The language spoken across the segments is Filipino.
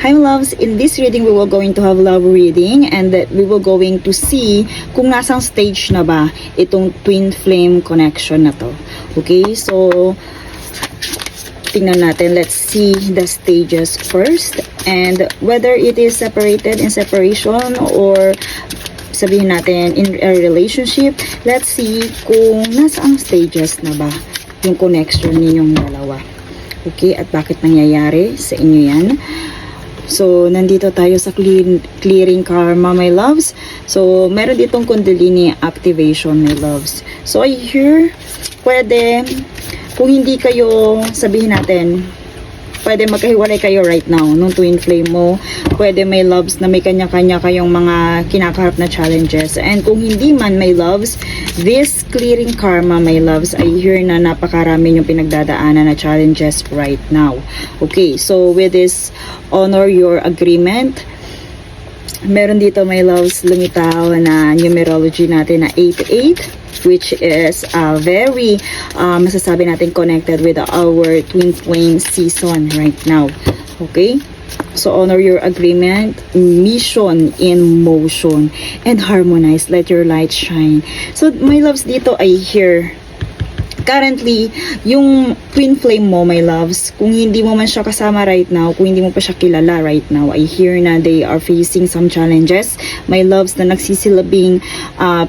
Hi loves, in this reading we will going to have love reading and that we will going to see kung nasang stage na ba itong twin flame connection na to. Okay, so tingnan natin. Let's see the stages first and whether it is separated in separation or sabihin natin in a relationship. Let's see kung nasang stages na ba yung connection ninyong dalawa. Okay, at bakit nangyayari sa inyo yan. So, nandito tayo sa clearing karma, my loves. So, meron ditong kundalini activation, my loves. So, I hear, pwede, kung hindi kayo, sabihin natin, pwede magkahiwalay kayo right now, nung twin flame mo. Pwede, my loves, na may kanya-kanya kayong mga kinakaharap na challenges. And kung hindi man, my loves, this clearing karma, my loves, I hear na napakarami yung pinagdadaanan na challenges right now. Okay, so with this, honor your agreement. Meron dito, my loves, lumitaw na numerology natin na 88. Which is very masasabi natin connected with our twin flame season right now. Okay? So honor your agreement, mission in motion, and harmonize. Let your light shine. So my loves, dito I hear currently yung twin flame mo, my loves, kung hindi mo man siya kasama right now, kung hindi mo pa siya kilala right now, I hear na they are facing some challenges, my loves, na nagsisilabing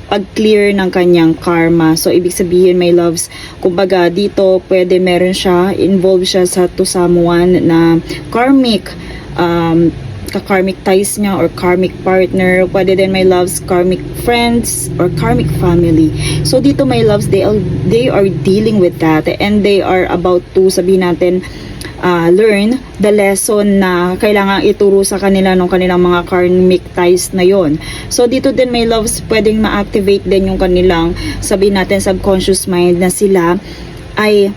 pag-clear ng kanyang karma. So ibig sabihin, my loves, kumbaga dito pwede meron siya, involved siya sa to someone na karmic ka-karmic ties niya or karmic partner. Pwede din, my loves, karmic friends or karmic family. So dito, my loves, they are dealing with that and they are about to, sabihin natin, learn the lesson na kailangan ituro sa kanila ng kanilang mga karmic ties na yon. So dito din, my loves, pwedeng ma-activate din yung kanilang, sabihin natin, subconscious mind na sila ay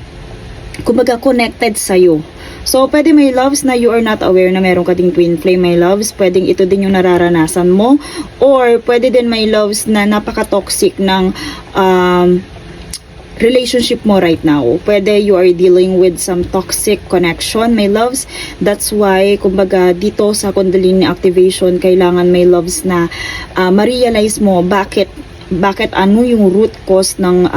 kumbaga connected sa'yo. So, pwede, my loves, na you are not aware na meron ka ding twin flame, my loves. Pwedeng ito din yung nararanasan mo. Or, pwede din, my loves, na napaka-toxic ng relationship mo right now. Pwede you are dealing with some toxic connection, my loves. That's why, kumbaga, dito sa Kundalini activation, kailangan, my loves, na ma-realize mo bakit ano yung root cause ng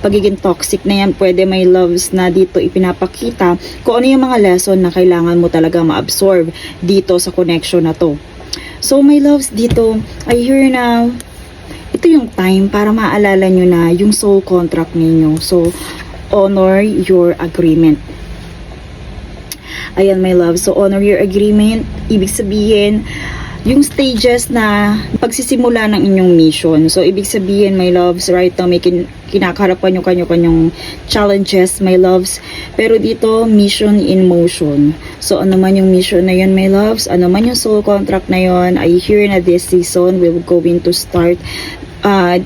pagiging toxic na yan. Pwede, my loves, na dito ipinapakita kung ano yung mga lesson na kailangan mo talaga ma-absorb dito sa connection na to. So, my loves, dito, I hear na ito yung time para maalala nyo na yung soul contract ninyo. So, honor your agreement. Ayan, my love. So, honor your agreement. Ibig sabihin, yung stages na pagsisimula ng inyong mission. So, ibig sabihin, my loves, right now, may kinakaharapan yung kanyang challenges, my loves. Pero dito, mission in motion. So, ano man yung mission na yun, my loves, ano man yung soul contract na yun, I hear na this season will going to start.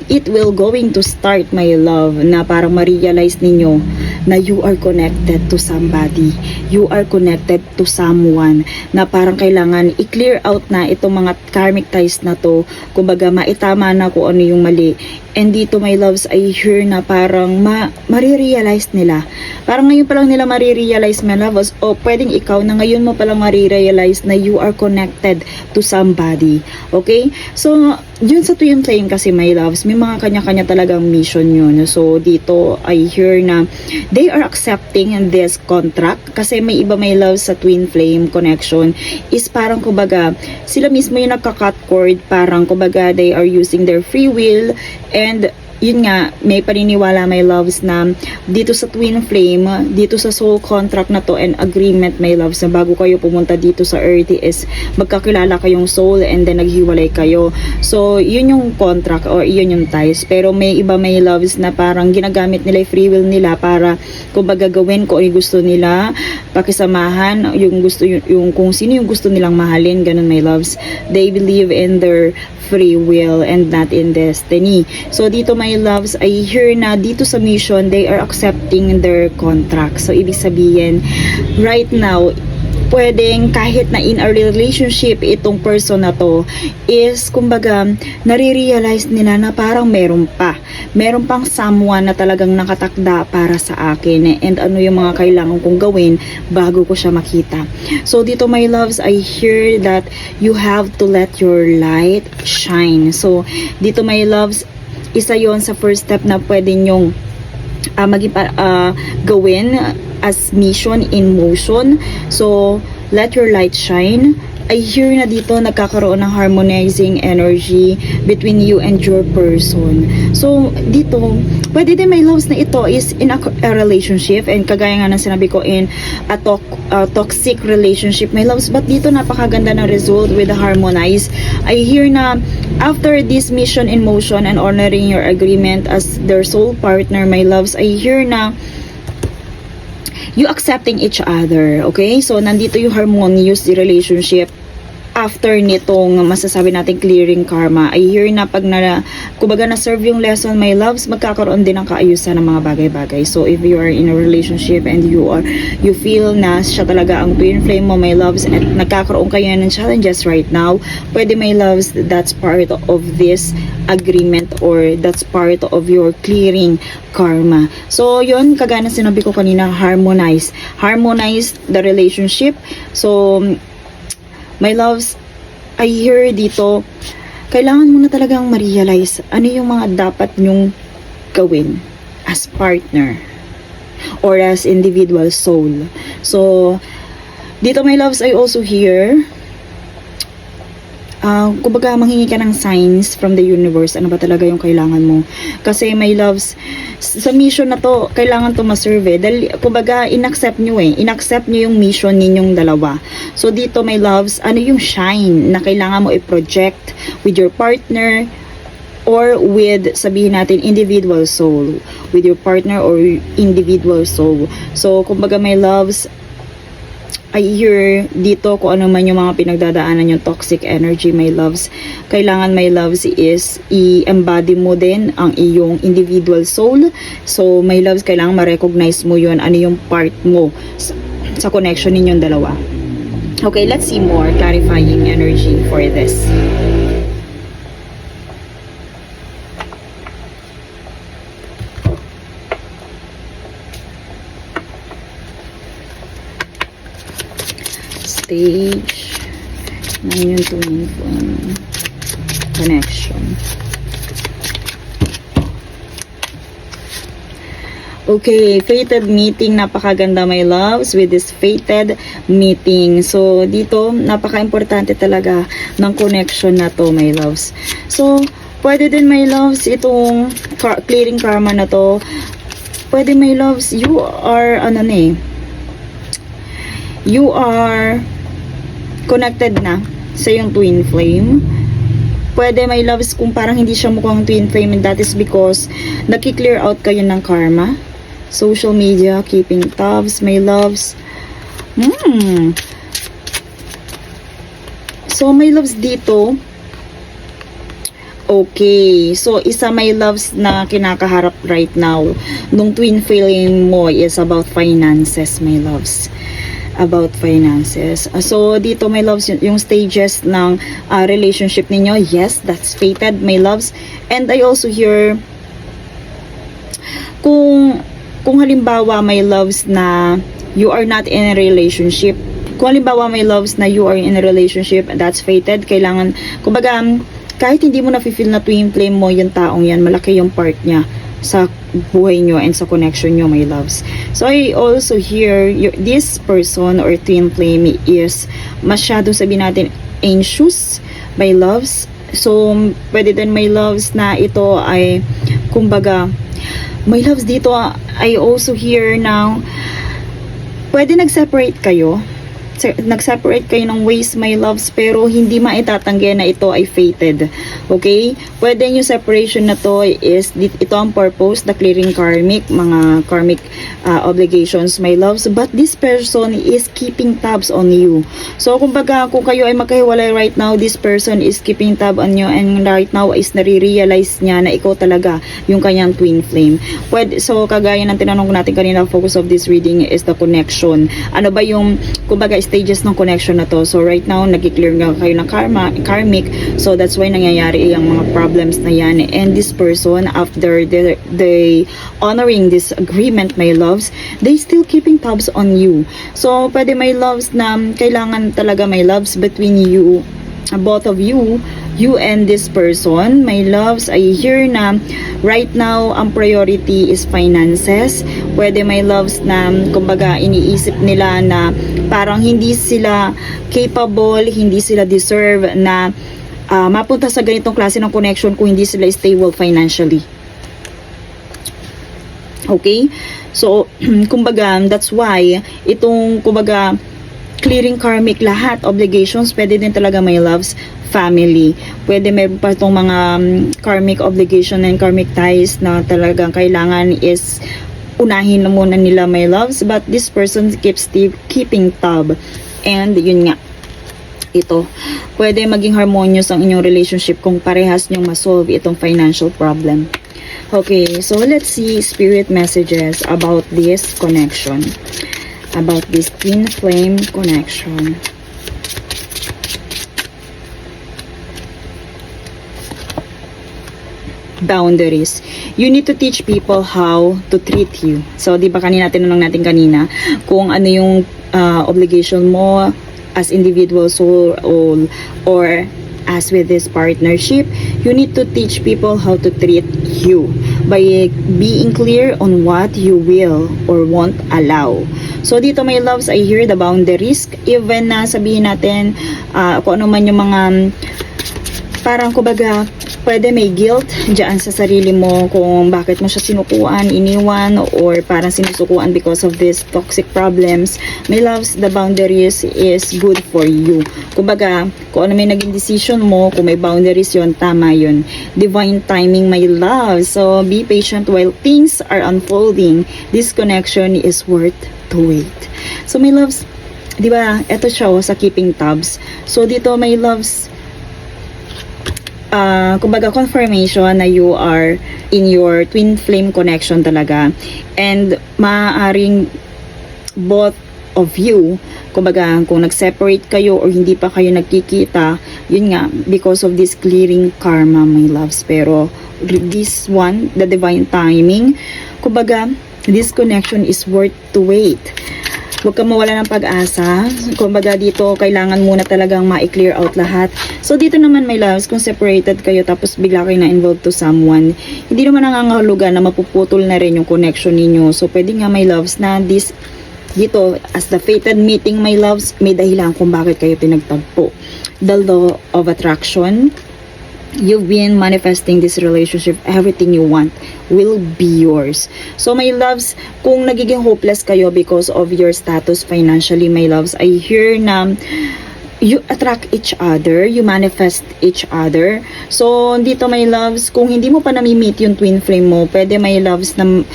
It will going to start, my love, na parang ma-realize ninyo na you are connected to somebody, you are connected to someone, na parang kailangan i-clear out na itong mga karmic ties na to, kumbaga maitama na kung ano yung mali. And dito, my loves, I hear na parang marirealize nila. Parang ngayon pa lang nila marirealize, my loves, o pwedeng ikaw na ngayon mo palang marirealize na you are connected to somebody. Okay? So, yun sa twin flame kasi, my loves, may mga kanya-kanya talagang mission yun. So, dito, I hear na they are accepting this contract kasi may iba, my loves, sa twin flame connection is parang, kumbaga, sila mismo yung nagka-cut cord, parang, kumbaga, they are using their free will. And yun nga, may paniniwala, my loves, na dito sa twin flame, dito sa soul contract na to and agreement, my loves, na bago kayo pumunta dito sa earth is magkakilala kayong soul and then naghiwalay kayo. So, yun yung contract or yun yung ties. Pero may iba, my loves, na parang ginagamit nila yung free will nila para kumbaga gawin kung ano gusto nila, pakisamahan, yung gusto, yung kung sino yung gusto nilang mahalin, ganun, my loves. They believe in their free will and not in destiny. So, dito, my loves, I hear na dito sa mission, they are accepting their contract. So, ibig sabihin, right now, pwedeng kahit na in a relationship itong person na to is kumbaga nare-realize nila na parang meron pa. meron pang someone na talagang nakatakda para sa akin, and ano yung mga kailangan kong gawin bago ko siya makita. So dito my loves, I hear that you have to let your light shine. So dito my loves, isa yon sa first step na pwede nyong gawin as mission in motion. So let your light shine. I hear na dito nagkakaroon ng harmonizing energy between you and your person. So, dito, pwede din my loves na ito is in a relationship, and kagaya nga ng sinabi ko, in a toxic relationship, my loves. But dito napakaganda ng result with the harmonize. I hear na after this mission in motion and honoring your agreement as their soul partner, my loves, I hear na you accepting each other, okay? So, nandito yung harmonious relationship after nitong masasabi natin clearing karma. I hear na pag kumbaga na-serve yung lesson, my loves, magkakaroon din ng kaayusan ng mga bagay-bagay. So, if you are in a relationship and you feel na siya talaga ang twin flame mo, my loves, at nagkakaroon kayo ng challenges right now, pwede, my loves, that's part of this agreement, or that's part of your clearing karma. So, yun, kagaya na sinabi ko kanina, harmonize the relationship. So, my loves, I hear dito, kailangan mo na talagang ma-realize ano yung mga dapat nyong gawin as partner or as individual soul. So, dito my loves, I also hear kumbaga manghingi ka ng signs from the universe, ano ba talaga yung kailangan mo. Kasi my loves, sa mission na to, kailangan to ma-serve dahil kumbaga inaccept nyo yung mission ninyong dalawa. So dito my loves, ano yung shine na kailangan mo i-project with your partner or with, sabihin natin, individual soul, with your partner or individual soul. So kumbaga my loves, I hear dito kung ano man yung mga pinagdadaanan yung toxic energy, my loves. Kailangan, my loves, is i-embody mo din ang iyong individual soul. So, my loves, kailangan ma-recognize mo yun, ano yung part mo sa connection ninyong dalawa. Okay, let's see more clarifying energy for this. Stage ng yung twin flame connection. Okay, fated meeting, napakaganda my loves with this fated meeting. So dito napaka-importante talaga ng connection na to, my loves. So pwede din, my loves, itong clearing karma na to. Pwede, my loves, you are you are connected na sa yung twin flame. Pwede, my loves, kung parang hindi siya mukhang twin flame, and that is because naki-clear out kayo ng karma. Social media, keeping tabs, my loves. So, my loves, dito, okay. So, isa, my loves, na kinakaharap right now nung twin flame mo is about finances, my loves. About finances. So, dito, my loves, yung stages ng relationship ninyo, yes, that's fated, my loves. And I also hear, kung halimbawa, my loves, na you are not in a relationship, kung halimbawa, my loves, na you are in a relationship, that's fated, kailangan, kumbaga, kahit hindi mo na-feel na twin flame mo yung taong yan, malaki yung part niya sa buhay nyo and sa connection nyo, my loves. So, I also hear this person or twin flame is masyado, sabihin natin, anxious, my loves. So, pwede din, my loves, na ito ay, kumbaga, my loves, dito, I also hear now, pwede nag-separate kayo ng ways, my loves, pero hindi maitatanggi na ito ay fated. Okay? Pwede yung separation na to is, ito ang purpose, the clearing mga karmic obligations, my loves, but this person is keeping tabs on you. So, kumbaga, kung kayo ay magkahiwalay right now, this person is keeping tab on you, and right now is nare-realize niya na ikaw talaga yung kanyang twin flame. So, kagaya ng tinanong natin kanina, focus of this reading is the connection. Ano ba yung, kumbaga, stages ng connection na to. So right now, nag-clear nga kayo ng karmic. So that's why nangyayari yung mga problems na yan. And this person, after they honoring this agreement, my loves, they still keeping tabs on you. So pwede, my loves, na kailangan talaga, my loves, between you, both of you and this person, my loves, I hear na right now ang priority is finances. Pwede, my loves, na kumbaga iniisip nila na parang hindi sila capable, hindi sila deserve na mapunta sa ganitong klase ng connection kung hindi sila stable financially. Okay? So, kumbaga, that's why itong, kumbaga, clearing karmic lahat, obligations, pwede din talaga, my loves, family. Pwede meron pa itong mga karmic obligation and karmic ties na talagang kailangan is unahin na muna nila, my loves. But this person keeps keeping tab. And yun nga, ito, pwede maging harmonious ang inyong relationship kung parehas nyong masolve itong financial problem. Okay, so let's see spirit messages about this connection, about this twin flame connection. Boundaries. You need to teach people how to treat you. So, di ba kanina, tinanong natin kanina kung ano yung obligation mo as individual soul or as with this partnership. You need to teach people how to treat you by being clear on what you will or won't allow. So dito, my loves, I hear the boundaries. Even na sabihin natin kung ano man yung mga parang kumbaga pwede may guilt dyan sa sarili mo kung bakit mo siya sinukuan, iniwan, or parang sinusukuan because of these toxic problems. My loves, the boundaries is good for you. Kumbaga, kung ano may naging decision mo, kung may boundaries yon, tama yon. Divine timing, my love. So, be patient while things are unfolding. This connection is worth to wait. So, my loves, di ba, eto siya sa keeping tabs. So, dito, my loves, kumbaga confirmation na you are in your twin flame connection talaga, and maaaring both of you, kumbaga kung nag-separate kayo or hindi pa kayo nagkikita, yun nga, because of this clearing karma, my loves. Pero this one, the divine timing, kumbaga this connection is worth to wait. Huwag kang mawala ng pag-asa. Kumbaga dito, kailangan muna talagang ma-clear out lahat. So dito naman, my loves, kung separated kayo tapos bigla kayo na-involved to someone, hindi naman nangangahulugan na mapuputol na rin yung connection ninyo. So pwede nga, my loves, na dito, as the fated meeting, my loves, may dahilan kung bakit kayo pinagtagpo. The law of attraction. You've been manifesting this relationship. Everything you want will be yours. So, my loves, kung nagiging hopeless kayo because of your status financially, my loves, I hear na you attract each other, you manifest each other. So, dito, my loves, kung hindi mo pa nami-meet yung twin flame mo, pwede, my loves, na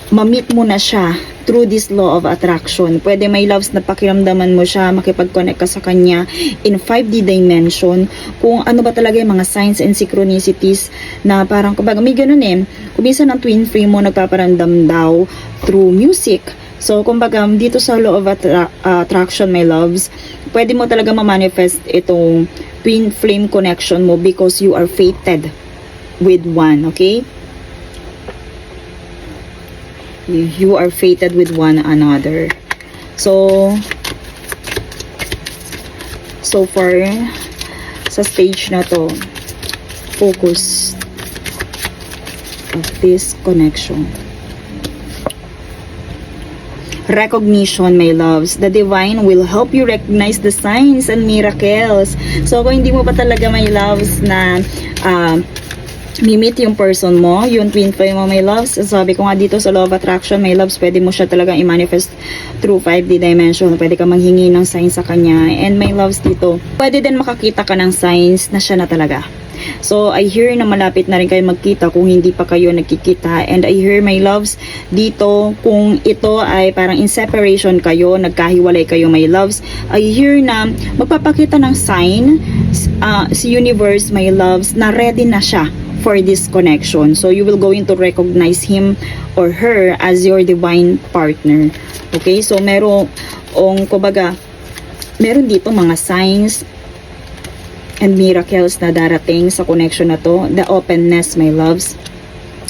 ma-meet mo na siya through this law of attraction. Pwede, my loves, na pakiramdaman mo siya, makipag-connect ka sa kanya in 5D dimension, kung ano ba talaga yung mga signs and synchronicities na parang, kumbaga, may ganun kung minsan ang twin flame mo nagpaparamdam daw through music. So, kumbaga, dito sa law of attraction, my loves, pwede mo talaga ma-manifest itong twin flame connection mo because you are fated with one, okay? You are fated with one another. So far sa stage na to, focus of this connection. Recognition, my loves. The divine will help you recognize the signs and miracles. So kung hindi mo pa talaga, my loves, na mi-meet yung person mo, yung twin flame mo, my loves, sabi ko nga dito sa law of attraction, my loves, pwede mo siya talagang i-manifest through 5D dimension. Pwede ka manghingi ng signs sa kanya. And my loves, dito, pwede din makakita ka ng signs na siya na talaga. So, I hear na malapit na rin kayo magkita kung hindi pa kayo nagkikita. And I hear, my loves, dito, kung ito ay parang in separation kayo, nagkahiwalay kayo, my loves, I hear na magpapakita ng sign si universe, my loves, na ready na siya for this connection. So you will going to recognize him or her as your divine partner. Okay, so meron dito mga signs and miracles na darating sa connection na to. The openness, my loves.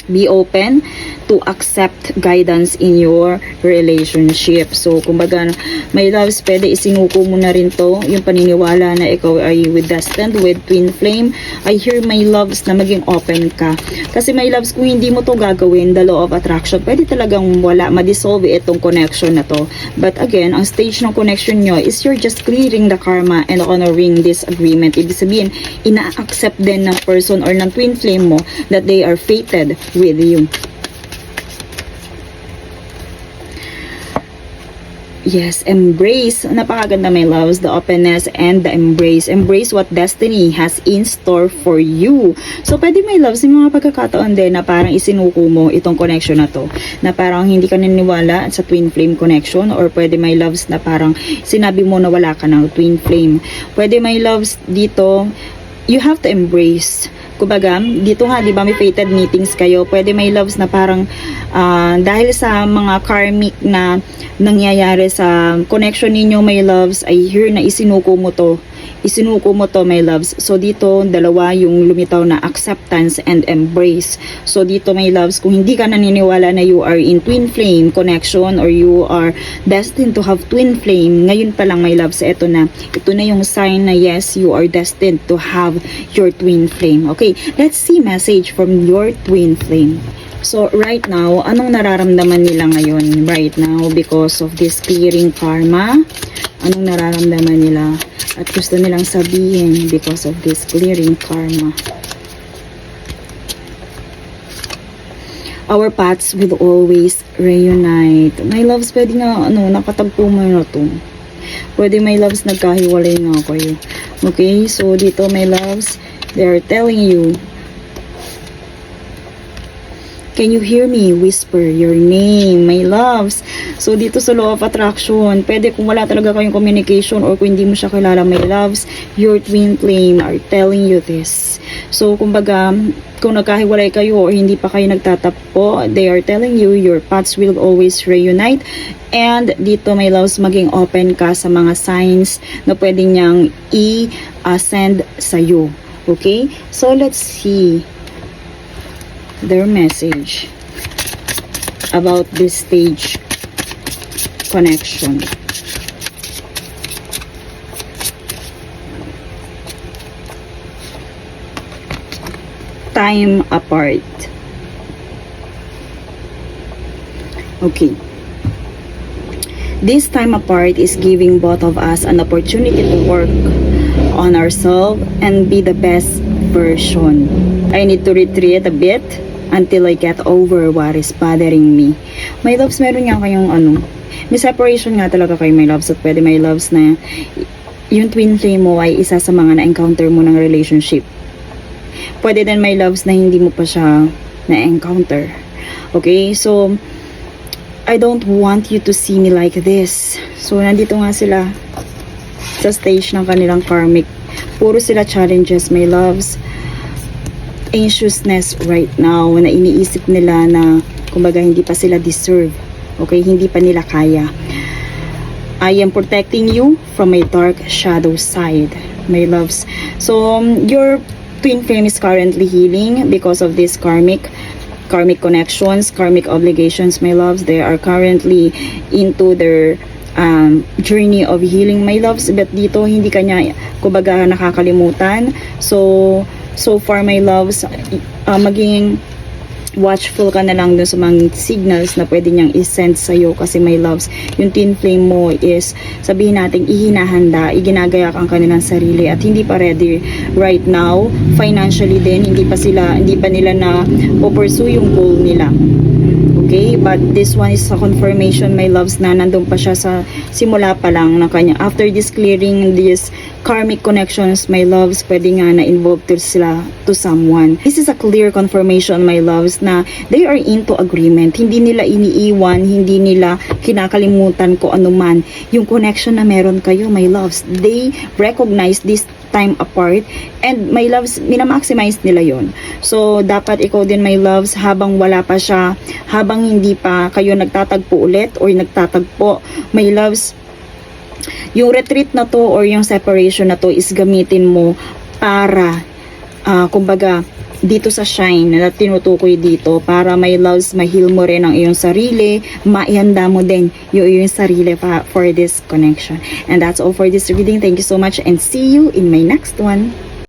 Be open to accept guidance in your relationship. So, kumbaga, my loves, pwede isinuko mo na rin to, yung paniniwala na ikaw ay destined with twin flame. I hear, my loves, na maging open ka. Kasi, my loves, kung hindi mo to gagawin, the law of attraction, pwede talagang wala, ma-dissolve itong connection na to. But again, ang stage ng connection nyo is you're just clearing the karma and honoring this agreement. Ibig sabihin, ina-accept din ng person or ng twin flame mo that they are fated with you. Yes, embrace. Napakaganda, my loves, the openness and the embrace. Embrace what destiny has in store for you. So, pwede, my loves, yung mga pagkakataon din na parang isinuko mo itong connection na to. Na parang hindi ka naniniwala sa twin flame connection, or pwede, my loves, na parang sinabi mo na wala ka ng twin flame. Pwede, my loves, dito, you have to embrace. Kumbaga, dito nga, di ba, may fated meetings kayo. Pwede, my loves, na parang dahil sa mga karmic na nangyayari sa connection ninyo, my loves, I hear na isinuko mo to, my loves. So dito, dalawa yung lumitaw na acceptance and embrace. So dito, my loves, kung hindi ka naniniwala na you are in twin flame connection or you are destined to have twin flame, ngayon pa lang, my loves, ito na yung sign na yes, you are destined to have your twin flame. Okay, let's see message from your twin flame. So, right now, anong nararamdaman nila ngayon? Right now, because of this clearing karma, anong nararamdaman nila? At gusto nilang sabihin because of this clearing karma. Our paths will always reunite. My loves, pwede nga, nakatagpo mo na to. Pwede, my loves, nagkahiwalay nga kayo. Okay, so dito, my loves, they are telling you, can you hear me? Whisper your name, my loves. So, dito sa law of attraction, pwede kung wala talaga kayong communication or kung hindi mo siya kilala, my loves, your twin flame are telling you this. So, kumbaga, kung nagkahiwalay kayo or hindi pa kayo nagtatapos, they are telling you your paths will always reunite. And dito, my loves, maging open ka sa mga signs na pwede niyang i-send sa'yo. Okay? So, let's see their message about this stage connection. Time apart. Okay. This time apart is giving both of us an opportunity to work on ourselves and be the best version. I need to retreat a bit until I get over what is bothering me. My loves, meron nga kayong may separation nga talaga kayo, my loves. At pwede, my loves, na yung twin flame mo ay isa sa mga na-encounter mo ng relationship. Pwede din, my loves, na hindi mo pa siya na-encounter. Okay, so I don't want you to see me like this. So, nandito nga sila sa stage ng kanilang karmic. Puro sila challenges, my loves. Anxiousness right now na iniisip nila na kumbaga hindi pa sila deserve. Okay, hindi pa nila kaya. I am protecting you from my dark shadow side, my loves. So, your twin flame is currently healing because of this karmic connections, karmic obligations, my loves. They are currently into their journey of healing, my loves. But dito, hindi kanya, kumbaga, nakakalimutan. So far, my loves, maging watchful ka na lang dun sa mga signals na pwede niyang i-send sa'yo. Kasi, my loves, yung twin flame mo is, sabihin natin, ihinahanda, iginagayak ang kanilang sarili at hindi pa ready right now. Financially din, hindi pa nila na pursue yung goal nila. Okay, but this one is a confirmation, my loves, na nandun pa siya sa simula pa lang ng kanya. After this clearing, this karmic connections, my loves, pwede nga na involved sila to someone. This is a clear confirmation, my loves, na they are into agreement. Hindi nila iniiwan, hindi nila kinakalimutan ko anuman yung connection na meron kayo, my loves. They recognize this time apart, and my loves, minamaximize nila yon. So dapat ikaw din, my loves, habang wala pa siya, habang hindi pa kayo nagtatagpo ulit or nagtatagpo, my loves, yung retreat na to or yung separation na to is gamitin mo para kumbaga dito sa shine na tinutukoy dito, para my loves, ma-heal mo rin ang iyong sarili, maihanda mo din yung iyong sarili for this connection. And that's all for this reading. Thank you so much and see you in my next one.